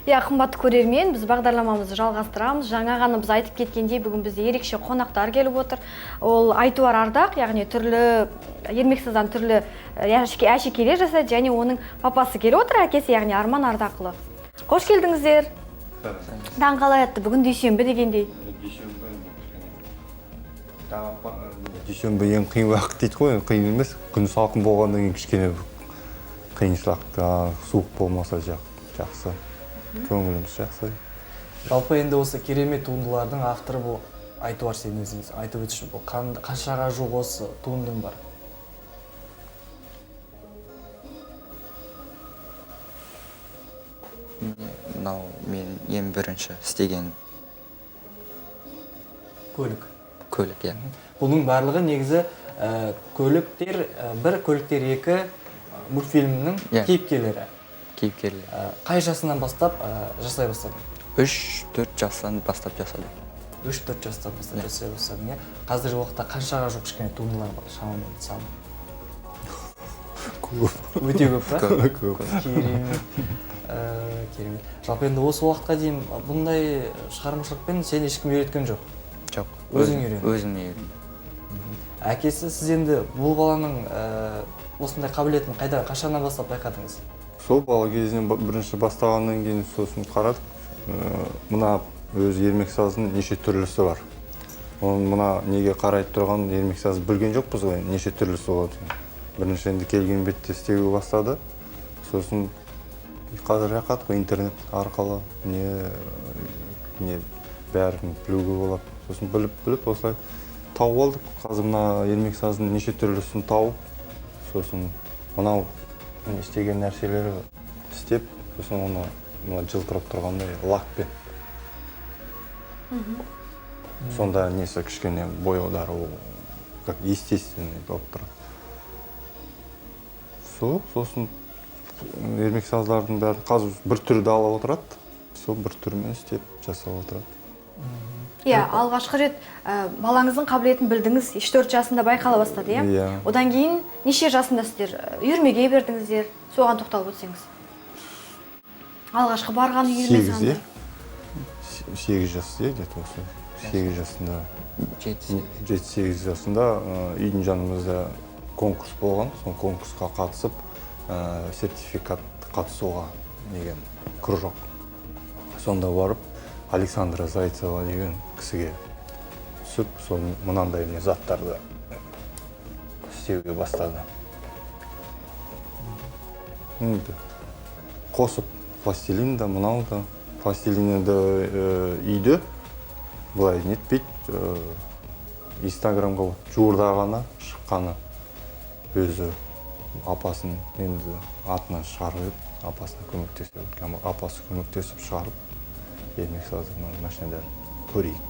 Иә, қымбатты көрермен, біз бағдарламамызды жалғастырамыз. Жаңа ғана біз айтып кеткендей, бүгін бізде ерекше қонақтар келіп отыр. Ол Айтуар Ардақ, яғни түрлі ермексаздан түрлі әшекейлер жасайды, және оның папасы келіп отыр, әкесі, яғни Арман Ардақұлы. Қош келдіңіздер. Таң қалай атты? Бүгін дүйсенбі дегендей. Дүйсенбі ең қиын уақыт дейді ғой, қиын емес. Күн салқын болғаннан кейін кішкене қиыншылық, суық болмаса жақсы. Көңіліміз жақсы. Жалпы енді осы керемет туындылардың авторы бұл Айтуар, сен өзіңіз айтып өтші, бұл қаншаға жуық осы туындың бар? Мынау мен ең бірінші істеген Көлік. көлік, иә. Бұның барлығы негізі көліктер, бір көліктер екі мультфильмінің кейіпкерлері. Қай жасынан бастап жасай бастадың? 3-4 жастан бастап жасадым. 3-4 жастан бастап жасай бастадың, иә? Қазіргі уақытта қаншаға жуық кішкене туындылар бар, шамамен саны? Көп. Өте көп па? Көп. Керемет. Жалпы енді осы уақытқа дейін бұндай шығармашылықпен сен ешкім үйреткен жоқ? Жоқ. Өзің үйрендің? Өзім үйрендім. Әкесі, сіз енді бұл баланың осындай қабілетін қашаннан бастап байқадыңыз? Сол бала кезінен бірінші бастағаннан кейін сосын қарадық. Мына өзі ермексаздың неше түрлісі бар. Мына неге қарайды тұрған ермексаз білген жоқпыз ғой, неше түрлісі болады. Бірінші енді келген бетте істеуге бастады. Сосын қазір жақат қой, интернет арқылы не бәрін білуге болады. Сосын біліп осылай тауып алдық. Қазір мына ермексаздың неше түрлісін тауып, сосын мынау істеген нәрселері істеп, сосын оны жылтырап тұрғандай лакпен. Сонда несі кішкене бояудары как естественный болып тұрады. Сосын ермексаздардың бәрі қазір бір түрді алып отырады. Сол бір түрмен істеп жасап отырады. Иә, алғашқы рет балаңыздың қабілетін білдіңіз, 3-4 жасында байқала бастады, иә? Иә. Одан кейін неше жасында сіздер үйірмеге бердіңіздер, соған тоқталып өтсеңіз. Алғашқы барған үйірме саны? 8 жас, где-то осы. 8 жасында. 7-8 жасында үйдің жанымызда конкурс болған. Сол конкурсқа қатысып, сертификат қатысуға деген кружок. Сонда барып, Александра Зайцева деген кісіге түсіп, сол мынандай заттарды істеуге бастады. Қосып, пластилин да, мынау да. Пластилинді үйді былай нетпейді, инстаграмға жуырда ғана шыққаны өзі апасын енді атынан шығарып, апасына көмектесіп, апасы көмектесіп шығарып, ермексаздың машинада көрейік.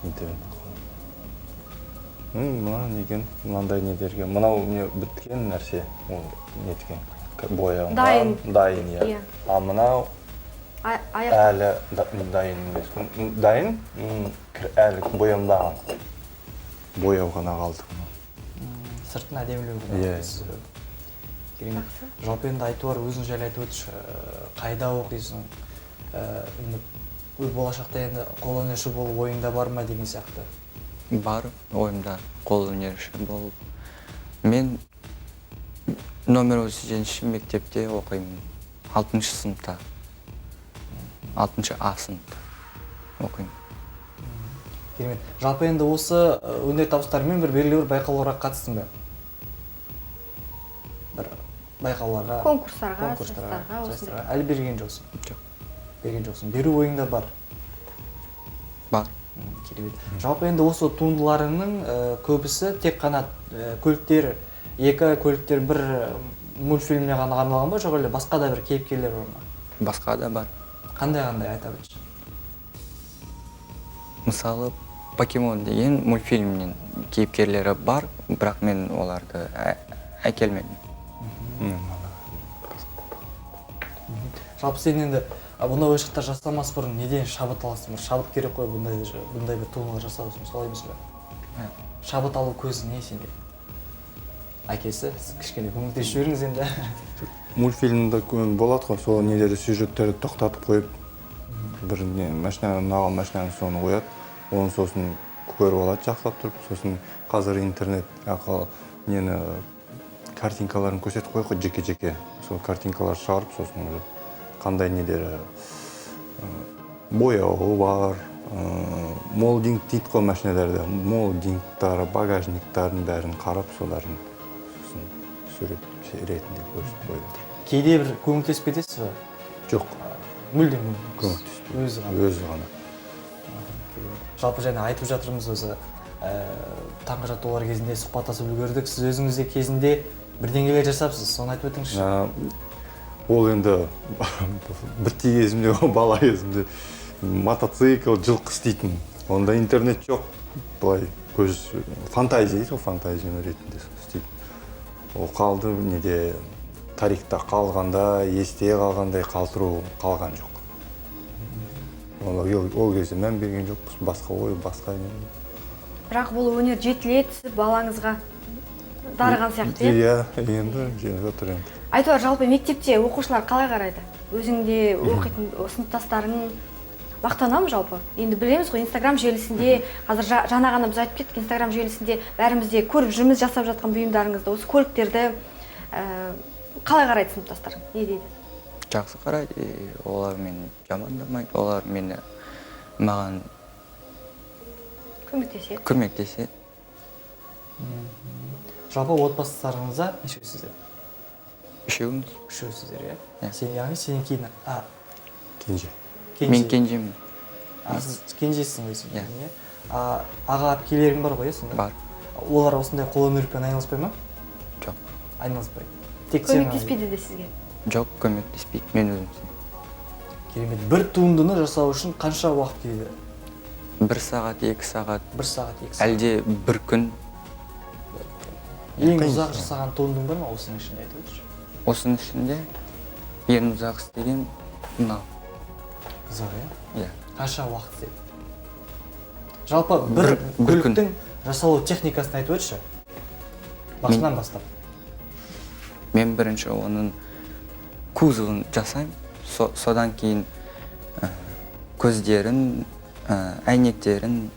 Интернет арқылы. Мынандай недерге, мынау біткен нәрсе, неткен, бояған, дайын, иә. А мынау әлі дайын емес. Дайын, әлі боямдаған. Бояу ғана қалдық. Сыртын әдемілеу ғана. Керемет. Жалпы енді Айтуар өзің жайлы айтып өтші, қайда оқисың? Болашақта енді қолөнерші болу ойыңда бар ма деген сияқты? Бар ойымда қолөнерші болу. Мен номер 37 мектепте оқимын. 6-шы сыныпта. 6-шы А сыныпта оқимын. Керемет. Жалпы енді осы өнер табыстарымен бір белгілі бір байқауларға қатыстың ба? Бір байқауларға, конкурстарға, сайыстарға. Әлі берген жоқсың? Жоқ. Берген жоқсың. Беру ойыңда бар? Бар. Керемет. Жалпы енді осы туындыларының көбісі тек қана көліктер, екі көліктер бір мультфильміне ғана арналған ба, жоқ әлде басқа да бір кейіпкерлер бар ма? Басқа да бар. Қандай айтып өтші? Мысалы, Покемон деген мультфильмнен кейіпкерлері бар, бірақ мен оларды әкелмедім. Жалпы сен енді бұндай ойыншықтар жасамас бұрын неден шабыт аласың? Шабыт керек қой бұндай бір туындылар жасау үшін, солай емес пе? Шабыт алу көзі не сенде? Әкесі, сіз кішкене көмектесіп жіберіңіз енді. мультфильмде болады ғой, сол нелері сюжеттерді тоқтатып қойып, бір машинаны ұнаған машинаны соны қояды, оны сосын көріп алады жақсылап тұрып, сосын қазір интернет ақылы нені картинкаларын көрсетіп қойып қой жеке-жеке, сол картинкалар шығарып, сосын қандай нелері бояуы бар, молдинг дейді қой машиналарда, молдингтары, багажниктарын бәрін қарап, соларын сосын сурет ретінде көрсетіп қойып. Кейде бір көмектесіп кетесіз ба? Жоқ, Мүлдем көмектеспейді. өзі ғана. ғана. Жалпы және айтып жатырмыз өзі таңғы жаттығулар кезінде сұхбаттасып үлгердік. Сіз өзіңіз де кезінде бірдеңелер жасапсыз, соны айтып өтіңізші. Ол енді бірте кезімде, бала кезімде мотоцикл, жылқы істейтін. Онда интернет жоқ, былай көз фантазия дейді, фантазия ретінде істейтін. Ол қалды неде тарихта қалғанда, есте қалғандай қалдыру қалған жоқ. Ол кезде мән берген жоқпыз, басқа ой, басқа не. Бірақ бұл өнер жетіледі, балаңызға дарыған сияқты. Иә, енді жетіп жатыр енді. Айтуар, жалпы мектепте оқушылар қалай қарайды? Өзіңде оқитын сыныптастарың мақтанамын жалпы. Енді білеміз ғой, Инстаграм желісінде, қазір жаңа ғана біз айтып кеттік, Инстаграм желісінде бәрімізде көріп жүрміз жасап жатқан бұйымдарыңызды, осы көліктерді қалай қарайды сыныптастарың? Не дейді? Жақсы қарайды, олар мені жамандамайды, олар мені маған көмектеседі. Жалпы отбасыларыңызда нешеусіздер? Үшеуміз. Үшеусіздер, Иә. иә? Яғни сенен кейін Кенже. Мен кенжемін. Сіз кенжесің өзің, Иә. иә? Аға әпкелерің бар ғой, сонда? Бар. Олар осындай қолөнермен айналыспай ма? Жоқ. Айналыспайды. Тек сен Көмектеспейді де сізге? Жоқ, көмектеспейді, мен өзім. Керемет. Бір туындыны жасау үшін қанша уақыт келеді? 1 сағат, 2 сағат. 1 сағат, 2 сағат. Әлде бір күн. Ең ұзақ жасаған туындың бар ма осының ішінде айтып өтші? Осының ішінде ең ұзақ істеген мынау. Ұзақ, иә? Иә. Қанша уақыт істеді? Жалпы бір көліктің жасалу техникасын айтып өтші? Басынан бастап. Мен бірінші оның кузовын жасаймын, содан кейін көздерін, әйнектерін,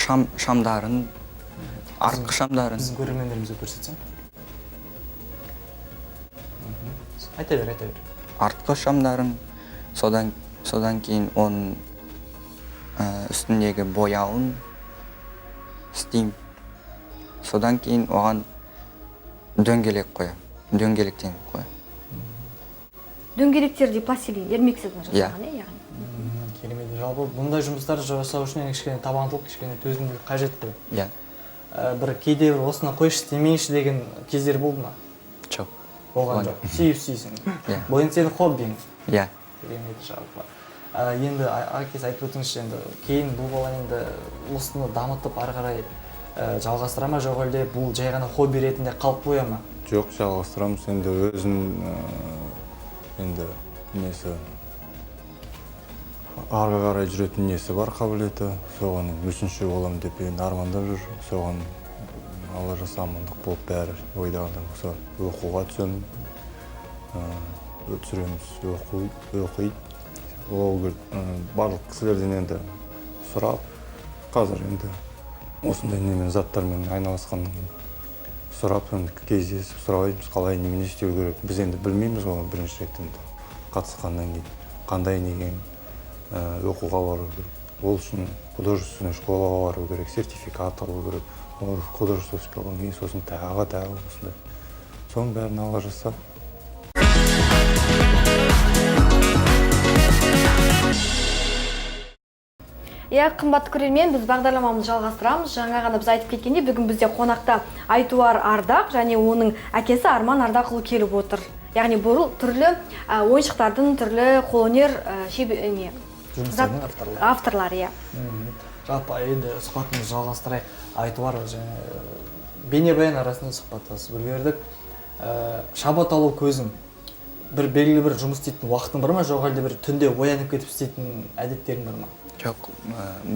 шамдарын, артқы шамдарын. Біздің көрермендерімізге көрсетсең. Айта бер. Артқы шамдарын, содан кейін оның үстіндегі бояуын істеймін. Содан кейін оған дөңгелек қоямын, дөңгелектен қоямын. Дөңгелектерде пластилин, ермексіз жасаған, Иә. яғни? Керемет. Жалпы бұндай жұмыстар жасау үшін кішкене табандылық, кішкене төзімділік қажет қой. Иә. Бір кейде бір осыны қойшы демейші деген кездер болды ма? Жоқ. Болған жоқ. Сүйсің. Иә. Бұл енді сенің хоббиң. Иә. Керемет жалпы. Енді әкесі айтып өтіңізші, енді кейін бұл бала енді осыны дамытып ары қарай жалғастыра ма, жоқ әлде бұл жай ғана хобби ретінде қалып қоя ма? Жоқ, жалғастырамыз. Енді өзін енді несі арға қарай жүретін несі бар, қабілеті. Соған мүсінші болам деп енді армандап жүр. Соған Алла жазса амандық болып бәрі ойдағыдай болса оқуға түсемін. Түсіреміз, оқиды. Ол барлық кісілерден енді сұрап, қазір енді осындай немен заттармен айналысқаннан кейін сұрап, кездесіп сұраймыз, қалай немен істеу керек. Біз енді білмейміз ғой бірінші рет енді қатысқаннан кейін қандай неген оқуға бару керек. Ол үшін художественный школаға бару керек, сертификат алу керек. Ол художественный школадан кейін сосын тағы осындай. Соның бәрін Алла жазса. Иә, қымбатты көрермен, біз бағдарламамызды жалғастырамыз. Жаңа ғана біз айтып кеткенде, бүгін бізде қонақта Айтуар Ардақ және оның әкесі Арман Ардақұлы келіп отыр. Яғни бұл түрлі ойыншықтардың түрлі қолөнер авторлары, иә. Жалпы енді сұхбатымызды жалғастырайық. Айтуар және бейнебаян арасында сұхбаттасып үлгердік. Шабат алу көзім. Бір белгілі бір жұмыс істейтін уақытың бар ма, жоқ әлде бір түнде оянып кетіп істейтін әдеттерің бар ма? Жоқ,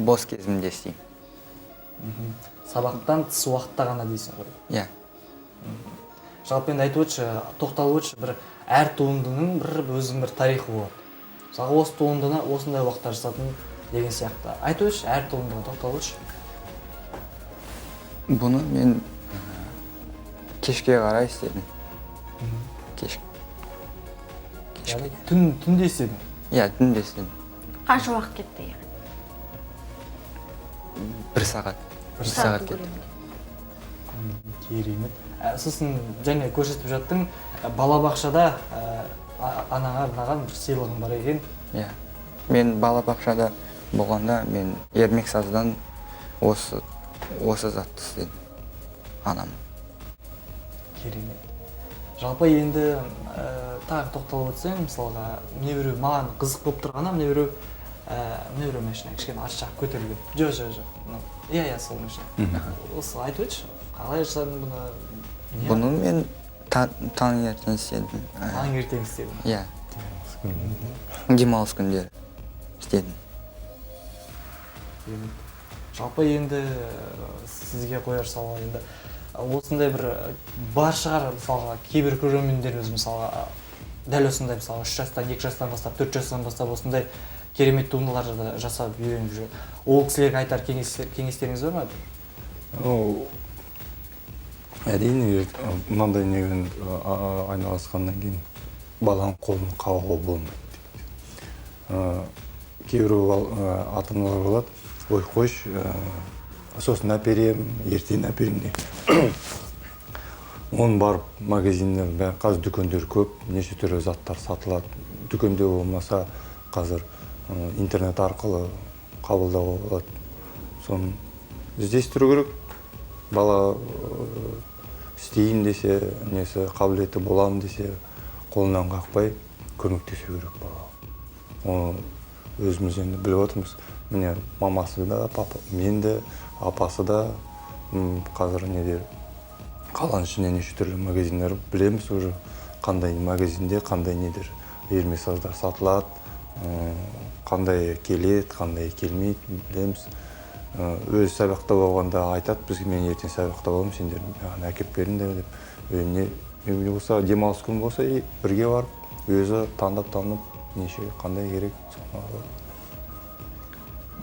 бос кезімде істеймін. Сабақтан тыс уақытта ғана дейсің ғой. Иә. жалпы енді айтып өтші, тоқталып өтші, бір әр туындының бір өзінің бір тарихы болады. Мысалы осы туындыны осындай уақытта жасадым деген сияқты. Айтып өтші, әр туындыға тоқталып өтші. Бұны мен кешке қарай істедім. Яғни түнде істедің. Иә, түнде істедім. Қанша уақыт кетті яғни? 1 сағат. 1 сағат кетті. Керемет. Сосын және көрсетіп жаттың, балабақшада анаңа арнаған бір сыйлығың бар екен. Иә. Мен балабақшада болғанда мен Ермексаздан осы затты істедім. Анам. Керемет. Жалпы енді тағы тоқталып өтсең, мысалға, міне біреу маған қызық болып тұрғанда, міне біреу машина кішкене аш жақ көтерілген. Жоқ. Иә, сол машина. Осы айтып өтші, қалай жасадың бұны? Бұны мен таңертең істедім. Таңертең істедің. Иә. Демалыс күндері істедім. Жалпы енді сізге қояр сауал енді осындай бір бар шығар, мысалға кейбір көрермендеріміз мысалға дәл осындай мысалы 3 жастан, 2 жастан бастап, 4 жастан бастап осындай керемет туындыларды жасап үйреніп жүр. Ол кісілерге айтар кеңестеріңіз бар ма? Әрине, мынандай немен айналысқаннан кейін баланың қолын қағуға болмайды. Кейбір ата-аналар болады, ой қойш, сосын әперем, ертең әперем деп. Оның барып магазиннер, қазір дүкендер көп, неше түрлі заттар сатылады. Дүкенде болмаса қазір интернет арқылы қабылдауға болады. Соны іздестіру керек. Бала істейін десе, несі қабілеті боламын десе, қолынан қақпай көмектесу керек бала. Оны өзіміз енді біліп отырмыз. Міне мамасы да, мен де, апасы да қазір неде қаланың ішінде неше түрлі магазиндер білеміз уже, қандай магазинде қандай недер Ермексаздар сатылады, қандай келеді, қандай келмейді білеміз. Өз сабақта болғанда айтады бізге, мен ертең сабақта боламын, сендер маған әкеп беріңдер деп. Не болса, демалыс күн болса, бірге барып, өзі таңдап неше қандай керек соны алады.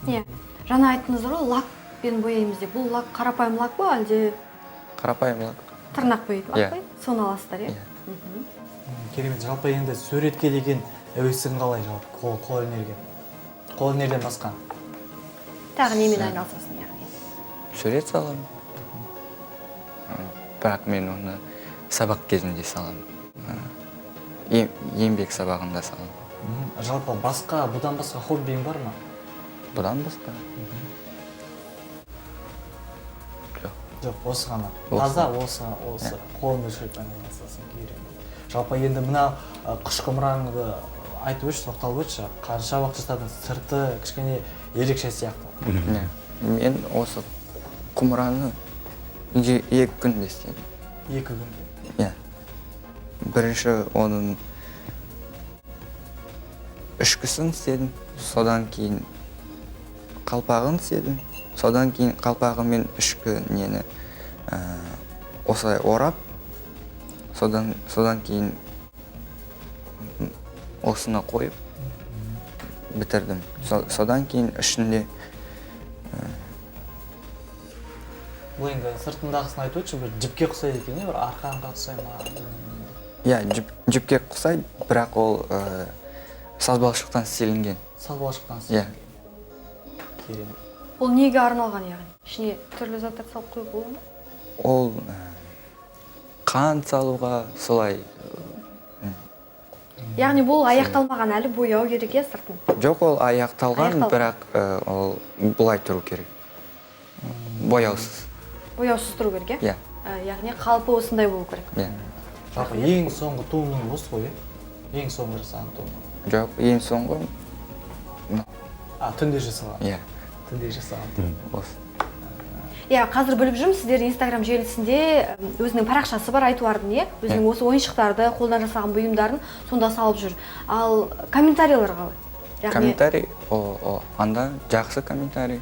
Иә. Жаңа айттыңыздар ғой, лакпен бояймыз деп. Бұл лак қарапайым лак па, әлде Қарапайым лак. тырнақ бояйтын лак па? Соны аласыздар, иә? Керемет. Жалпы енді суретке деген әуесің қалай жалпы қолөнерге? Қолөнерден басқа? Тағы немен айналысасың яғни? Сурет саламын. Бірақ мен оны сабақ кезінде саламын. Еңбек сабағында саламын. Жалпы бұдан басқа хоббиің бар ма? Бұдан басқа? Жоқ, осы ғана. Таза осы қолөнершілікпен айналысасың. Жалпы енді мына құш құмыраңды айтып өтші, тоқталып өтші, қанша уақыт жасадың, сырты кішкене ерекше сияқты. Мен осы құмыраны 2 күнде істедім. 2 күнде? Иә. Бірінші оның үшкісін істедім, содан кейін қалпағын істедім, содан кейін қалпағы мен үшкі нені осылай орап, содан кейін осыны қойып бітірдім. Содан кейін ішінде бұл енді сыртындағысын айтып өтші, бір жіпке құсайды екен, бір арқанға құсай ма? Иә, жіпке құсайды, бірақ ол сазбалшықтан істелінген. Сазбалшықтан Иә. Керемет. Ол неге арналған яғни? Ішіне түрлі заттар салып қоюға болады ма? Ол қант салуға солай. Яғни бұл аяқталмаған, әлі бояу керек е сыртын? Жоқ, ол аяқталған, бірақ ол бұлай тұру керек. Бояусыз. Бояусыз тұру керек, Иә. Яғни қалпы осындай болу керек. Иә. Жалпы ең соңғы туындың осы ғой, ең соңғы жасаған туындың? Жоқ, ең соңғы. Түнде жасаған? Иә. Түнде жасаған туынды. Осы. Иә, қазір біліп жүрмін, сіздер Инстаграм желісінде өзінің парақшасы бар Айтуардың, иә? Өзінің осы ойыншықтарды, қолдан жасаған бұйымдарын сонда салып жүр. Ал комментарийлер қалай? Комментарий, анда жақсы комментарий.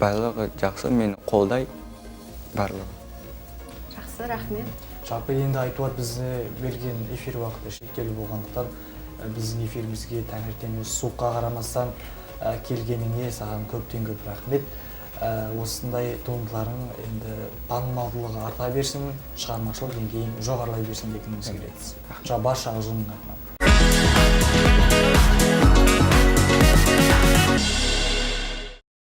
Барлығы жақсы, мені қолдай барлығы. Жақсы, рахмет. Жалпы енді айтуар бізді берген эфир уақыты шектеулі болғандықтан біздің эфирімізге таңертең осы суыққа қарамастан келгеніңе саған көптен көп рахмет. Осындай туындыларың енді танымалдылығы арта берсін, шығармашылық деңгейің жоғарылай берсін дегеніміз келеді. Барша ұжымның атынан.